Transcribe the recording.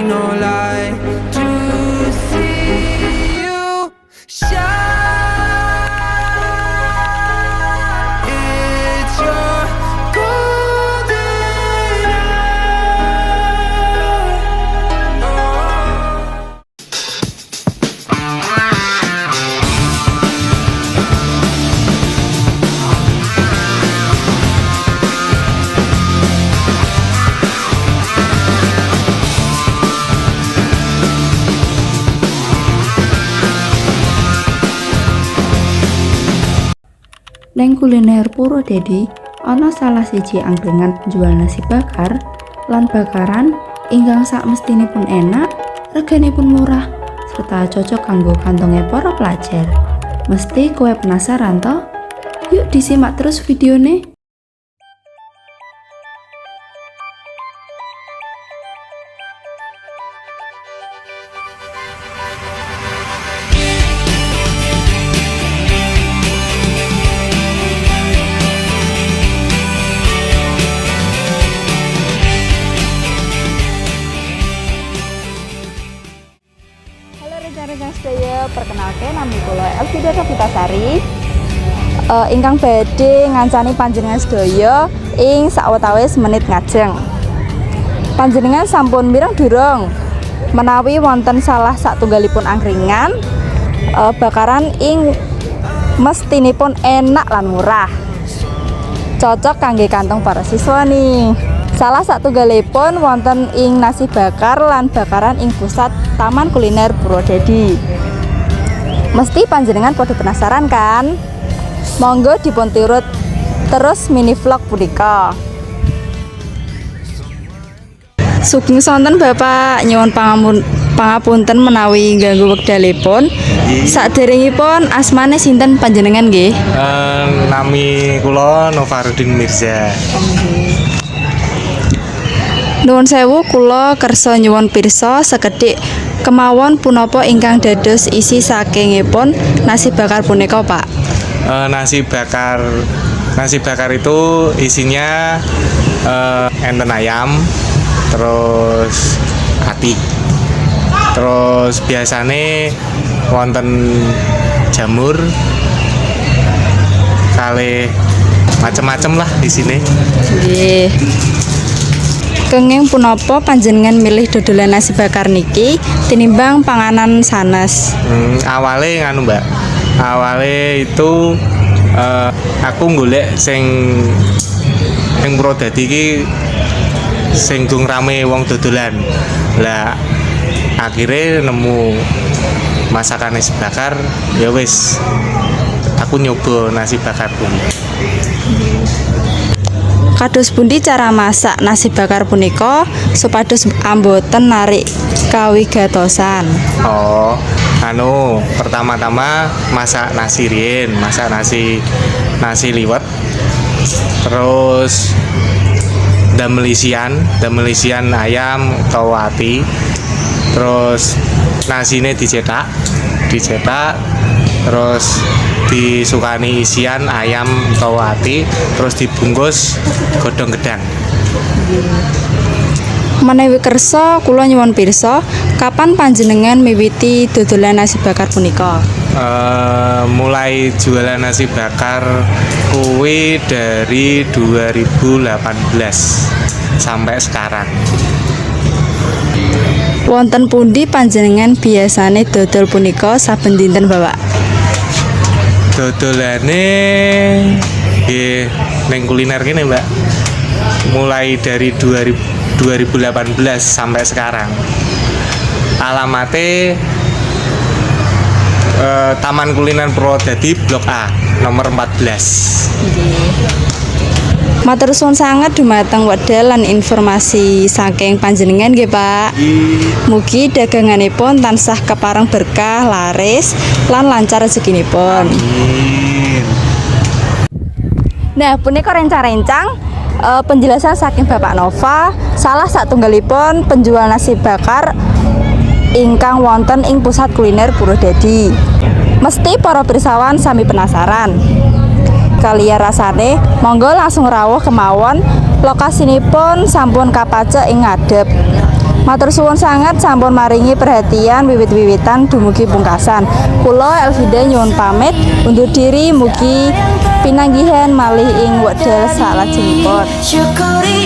no light to see you shine. It's your golden hour. Neng kuliner Purwodadi ana salah siji angkringan penjual nasi bakar lan bakaran ingkang sak mestinipun enak, reganipun murah, serta cocok kanggo kantongnya para pelajar. Mesti kowe penasaran toh? Yuk disimak terus videone. Rekan-rekan sedaya, perkenalkan nami kula Elvida Novitasari. Ingkang badhe ngancani panjenengan sedaya ing sawetawis menit ngajeng. Panjenengan sampun mireng durung menawi wonten salah satunggalipun angkringan bakaran ing mestinipun enak lan murah, cocok kangge kantong para siswa nih. Salah satunggalipun wonten ing nasi bakar lan bakaran ing pusat Taman Kuliner Purwodadi. Mesti panjenengan pada penasaran kan? Monggo dipun turut terus mini vlog punika. Sugeng sonten Bapak, nyuwun pangapunten menawi ganggu wekdalipun. Saderengipun asmane sinten panjenengan nggih? Nami kula Novarudin Mirza. Nuwun sewu, kula kersa nyuwun pirsa sekedhik kemawon punapa ingkang dados isi sakingipun nasi bakar punika, Pak? Nasi bakar itu isinya enten ayam, terus ati, terus biasane wonten jamur, kalih macem-macem lah di sini. Nggih. Kenging punapa panjenengan milih dodolan nasi bakar niki tinimbang panganan sanes? Awale nganu Mbak, awale itu aku golek sing Purwodadi iki sing dung rame wong dodolan. Lah akhirnya nemu masakan nasi bakar, ya wis aku nyoba nasi bakar pun. Kados pundi cara masak nasi bakar punika supados amboten narik kawigatosan? Pertama-tama masak nasi riyen, masak nasi liwet, terus damel isian ayam atau ati, terus nasine dicetak, terus disukani isian ayam atau ati, terus dibungkus godhong gedang. Menawi kersa kula nyuwun pirsa, kapan panjenengan miwiti dodolan nasi bakar punika? Mulai jualan nasi bakar kuwi dari 2018 sampai sekarang. Wonten pundi panjenengan biasane dodol punika saben dinten, Bapak? Dodolane nggih ning kuliner kene, Mbak. Mulai dari 2018 sampai sekarang. Alamatnya Taman Kuliner Purwodadi Blok A nomor 14. Matur suwun sanget dumateng wekdal lan informasi saking panjenengan nggih, Pak. Mugi daganganipun tansah kepareng berkah, laris lan lancar rezekinipun. Amin. Nah, punika rencang-rencang penjelasan saking Bapak Nova, salah satunggalipun penjual nasi bakar ingkang wonten ing pusat kuliner Purwodadi. Mesti para pirsawan sami penasaran kaliyan rasane, monggo langsung rawuh kemawon. Lokasinipun sampun kapacek ing ngadhep. Matur suwun sangat sampun maringi perhatian wiwit-wiwitan dumugi pungkasan. Kula Elvida nyuwun pamit undur diri mugi pinanggihan malih ing wekdal salajengipun. syukuri